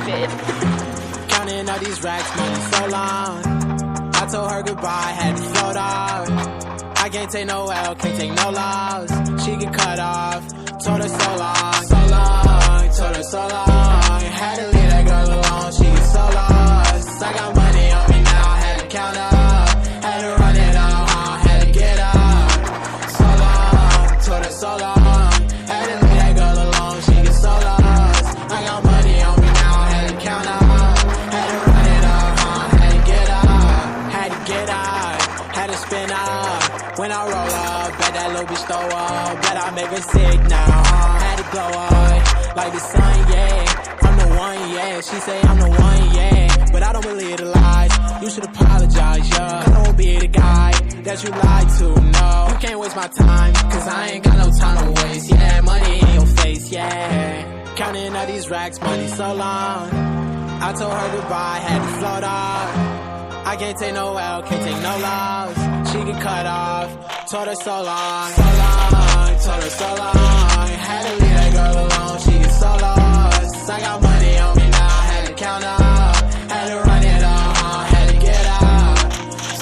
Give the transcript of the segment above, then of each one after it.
stupid. Counting all these racks, money so long. I told her goodbye, had to float off. I can't take no L, can't take no loss. She get cut off, told her so long, so long, told her so long. Had to leave that girl alone, she get so lost. I got money on me now, had to count up. Had to run it up, had to get up. So long, told her so long. Had to leave that girl alone, she get so lost. I got money on me now, had to count up. Had to run it up, had to get up. Had to get up, had to spin up. When I roll up, bet that little bitch throw up. Bet I make her sick now. Had to glow up like the sun, yeah. I'm the one, yeah. She say I'm the one, yeah. But I don't believe the lies. You should apologize, yeah. I don't be the guy that you lied to, no. You can't waste my time, cause I ain't got no time to waste. Yeah, money in your face, yeah. Counting all these racks, money so long. I told her goodbye, had to float off. I can't take no L, can't take no loss. She get cut off, told her so long, so long, told her so long. Had to leave that girl alone, she get so lost. I got money on me now, had to count up. Had to run it up, had to get up.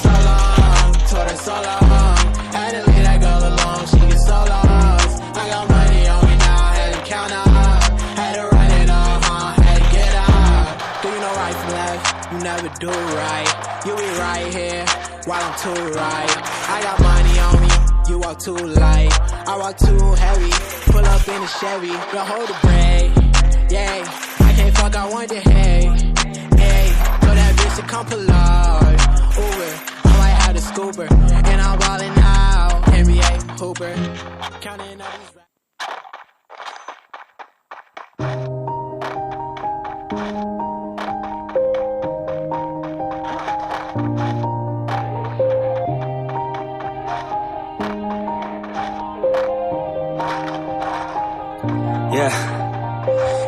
So long, told her so long. Had to leave that girl alone, she get so lost. I got money on me now, had to count up. Had to run it up, had to get up. Do you know right from left? You never do right. You be right here, while I'm too right. I got money on me, you walk too light. I walk too heavy, pull up in a Chevy. Go hold the brake, yay. I can't fuck, I want the hay. Hey, told that bitch to come pull up. Uber, I might have the scooper. And I'm ballin' out, NBA Hooper. Counting all these racks. Yeah,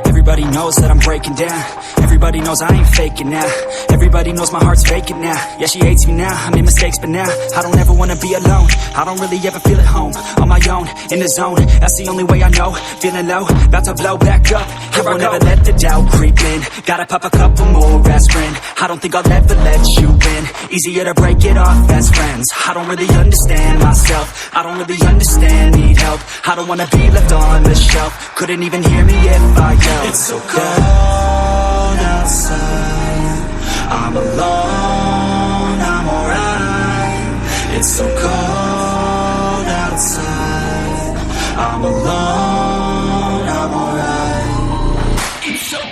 everybody knows that I'm breaking down. Everybody knows I ain't faking now. Everybody knows my heart's vacant now. Yeah, she hates me now, I made mistakes but now I don't ever wanna be alone. I don't really ever feel at home. On my own, in the zone, that's the only way I know. Feeling low, about to blow back up. Here I won't ever let the doubt creep in. Gotta pop a couple more aspirin. I don't think I'll ever let you in. Easier to break it off best friends. I don't really understand myself. I don't really understand, need help. I don't wanna be left on the shelf. Couldn't even hear me if I yelled. It's so cold outside, I'm alone, I'm alright. It's so cold outside, I'm alone, I'm alright. It's so cold.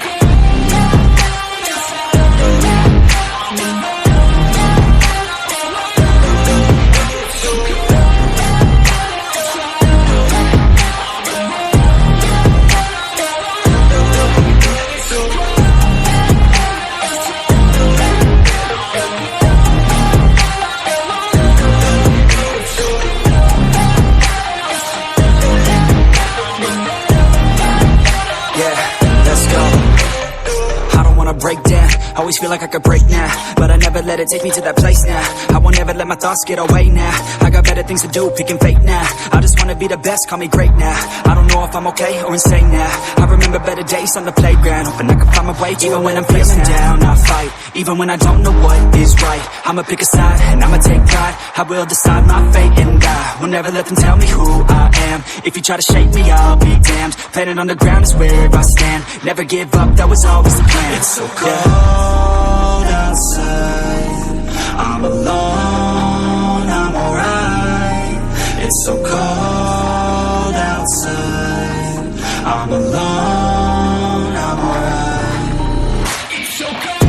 Break down, always feel like I could break now, but I never let it take me to that place now. I won't ever let my thoughts get away now. I got better things to do, picking fate now. I just wanna be the best, call me great now. I don't know if I'm okay or insane now. I remember better days on the playground, hoping I can find my way. Even when I'm feeling down, I fight. Even when I don't know what is right, I'ma pick a side and I'ma take pride. I will decide my fate and I will never let them tell me who I am. If you try to shake me, I'll be damned. Planet on the ground is where I stand. Never give up, that was always the plan. It's so cold outside, I'm alone, I'm alright. It's so cold outside, I'm alone, I'm alright. It's so cold.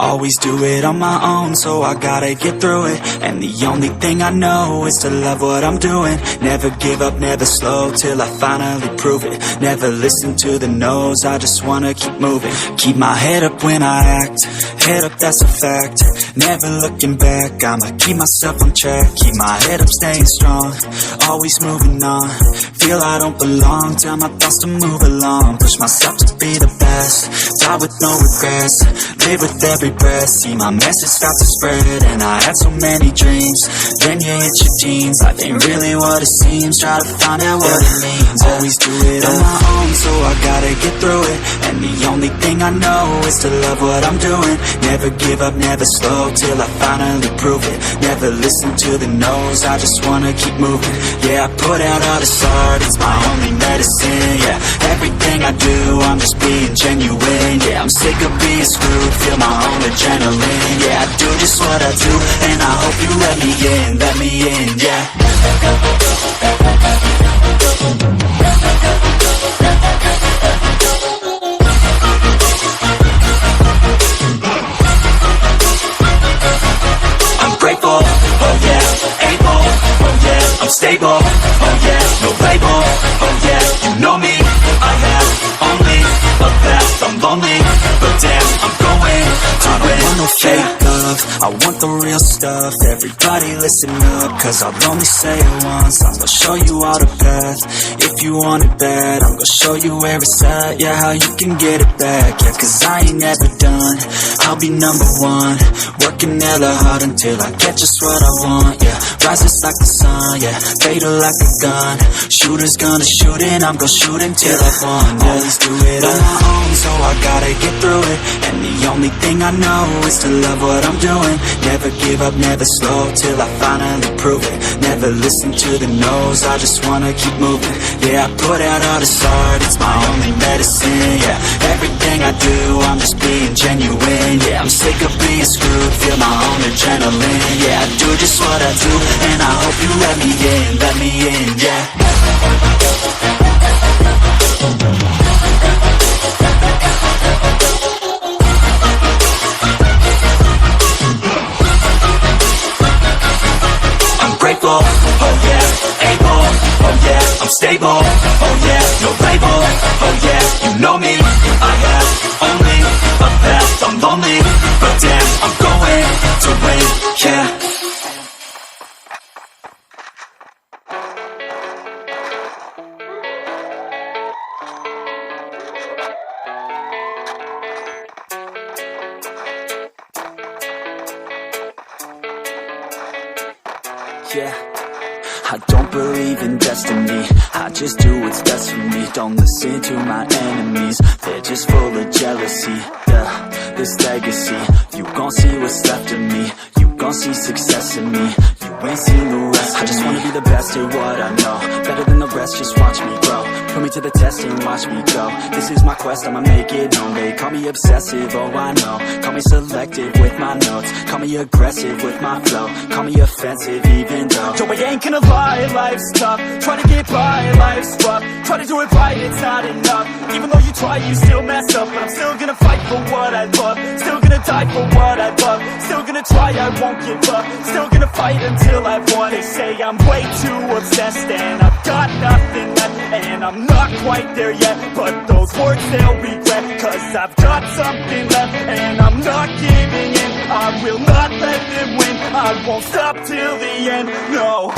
Always do it on my own, so I gotta get through it. And the only thing I know is to love what I'm doing. Never give up, never slow, till I finally prove it. Never listen to the no's, I just wanna keep moving. Keep my head up when I act, head up, that's a fact. Never looking back, I'ma keep myself on track. Keep my head up, staying strong, always moving on. Feel I don't belong, tell my thoughts to move along. Push myself to be the best, die with no regrets. Live with every breath, see my message start to spread. And I had so many dreams, then you hit your teens. Life ain't really what it seems, try to find out what it means. Always do it on my own, so I gotta get through it. And the only thing I know is to love what I'm doing. Never give up, never slow, till I finally prove it. Never listen to the no's, I just wanna keep moving. Yeah, I put out all this art, it's my only medicine. Yeah, everything I do, I'm just being genuine. Yeah, I'm sick of being screwed, feel my own adrenaline. Yeah, I do just what I do, and I hope you let me in, yeah. I'm grateful, oh yeah, able, oh yeah, I'm stable, oh yeah, no label, oh yeah, you know me, I have only a past, I'm lonely, but damn, I'm going to win. I don't want no fake love, I want the real stuff. Everybody listen up, cause I'll only say it once. I'm gonna show you all the path, if you want it bad. I'm gonna show you where it's at, yeah, how you can get it back. Yeah, cause I ain't never done, I'll be number one. Working hella hard until I get just what I want, yeah. Rises like the sun, yeah, fatal like a gun. Shooter's gonna shoot and I'm gonna shoot until I've won, yeah. Always do it on my own, so I gotta get through it. And the only thing I know is to love what I'm doing. Never give up, never slow, till I finally prove it. Never listen to the no's, I just wanna keep moving. Yeah, I put out all this art, it's my only medicine. Yeah, everything I do, I'm just being genuine. Yeah, I'm sick of being screwed, feel my own adrenaline. Yeah, I do just what I do, and I hope you let me in, yeah. I'm grateful, oh yeah, able, oh yeah, I'm stable, oh yeah, no label, oh yeah, you know me, I have only a past, I'm lonely, but damn, I'm going to win, yeah. Yeah, I don't believe in destiny, I just do what's best for me. Don't listen to my enemies, they're just full of jealousy. Yeah, this legacy, you gon' see what's left of me. You gon' see success in me, you ain't seen the rest of me. I just wanna be the best at what I know, better than the rest, just watch me grow. Put me to the test and watch me go. This is my quest, I'ma make it known. They call me obsessive, oh I know. Call me selective with my notes, call me aggressive with my flow, call me offensive even though Joe, I ain't gonna lie, life's tough. Try to get by, life's rough. Try to do it right, it's not enough. Even though you try, you still mess up. But I'm still gonna fight for what I love, still gonna die for what I love, still gonna try, I won't give up, still gonna fight until I've won. They say I'm way too obsessed and I've got nothing left, and I'm not quite there yet, but those words they'll regret, cause I've got something left and I'm not giving in. I will not let them win, I won't stop till the end, no.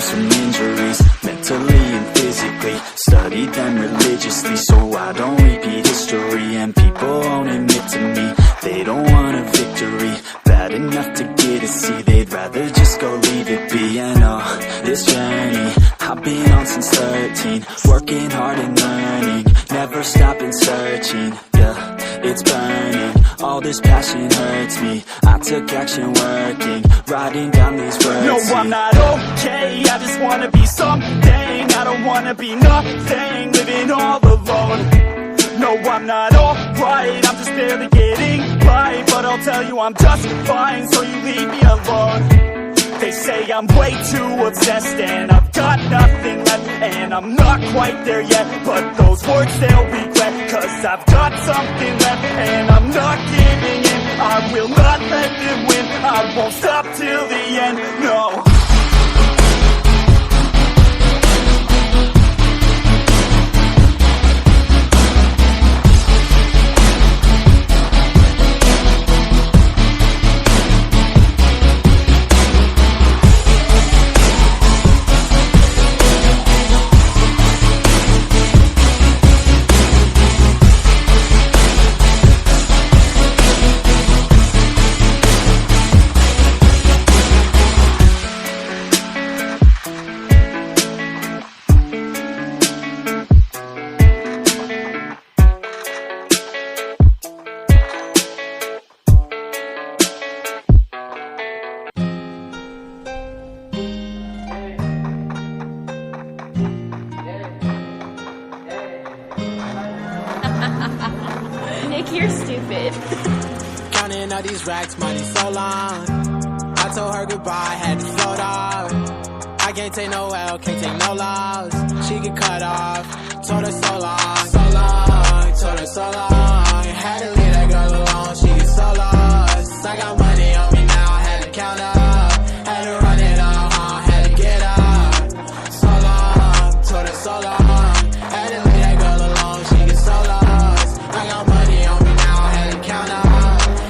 Some injuries, mentally and physically. Studied them religiously so I don't repeat history. And people won't admit to me they don't want a victory bad enough to get a C. They'd rather just go leave it be. I know this journey I've been on since 13, working hard and learning, never stopping searching. Yeah, it's burning all all this passion hurts me. I took action working, writing down these words. No, I'm not okay, I just wanna be something. I don't wanna be nothing, living all alone. No, I'm not alright, I'm just barely getting by. But I'll tell you I'm just fine, so you leave me alone. They say I'm way too obsessed and I've got nothing left, and I'm not quite there yet, but those words they'll regret, cause I've got something left and I'm not giving in. I will not let them win, I won't stop till the end, no. Nick, you're stupid. Counting all these racks, money so long. I told her goodbye, had to float off. I can't take no L, can't take no loss. She get cut off, told her so long, told her so long. Had to leave that girl alone, she get so lost. I got money on me now, had to count up. Had to run it up, had to get up. So long, told her so long. Had to leave that girl alone, she get so lost. I got money on me now, had to count up.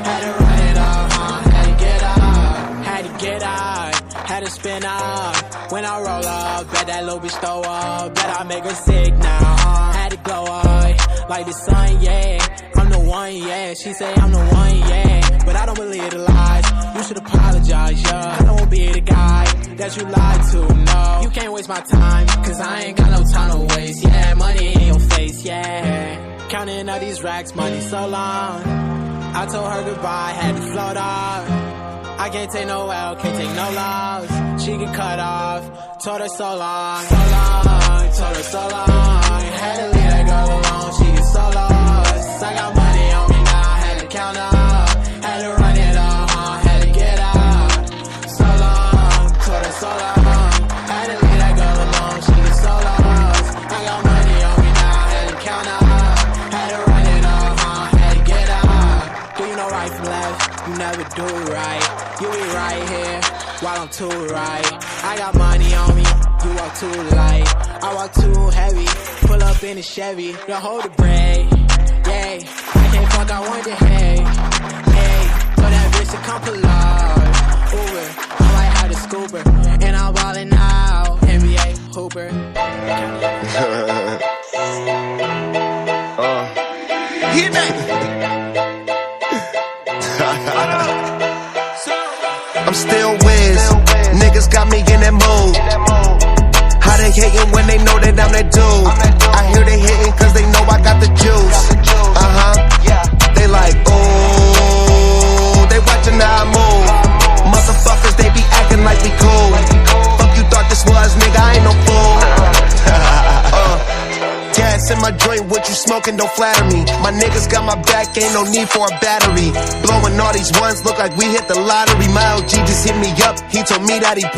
Had to run it up, had to get up. Had to get up, had to spin up. When I roll up, bet that little bitch throw up. Bet I make her sick now, had to glow up like the sun, yeah. I'm the one, yeah. She say I'm the one, yeah. But I don't believe the lies, you should apologize, yeah. I don't wanna be the guy that you lied to, no. You can't waste my time, cause I ain't got no time to waste, yeah. Money in your face, yeah. Counting all these racks, money so long. I told her goodbye, had to float off. I can't take no L, can't take no loss. She get cut off, told her so long, told her so long. Had to leave that girl alone, she get so lost. I got money on me now, had to count up. Had to run it up, had to get up. So long, told her so long. Had to leave that girl alone, she get so lost. I got money on me now, had to count up. Had to run it up, had to get up. Do you know right from left? You never do right. You be right here, while I'm too right. I got money on me, you walk too light. I walk too heavy, pull up in a Chevy. You hold the brake, yeah. I can't fuck, I want the hay, hey. Told that bitch to come pull up, Uber. I might have the scooper, and I'm ballin' out, NBA Hooper. Hit me. I'm still whiz, niggas got me in that mood. How they hatin' when they know that I'm that dude? I hear they hatin' cause they know I got the juice. They like, ooh, they watchin' how I move. Motherfuckers, they be acting like we cool. Fuck you thought this was, nigga, I ain't no fool. Gas in my joint, what you smoking, don't flatter me. My niggas got my back, ain't no need for a battery. Blowing all these ones, look like we hit the lottery. My LG just hit me up, he told me that he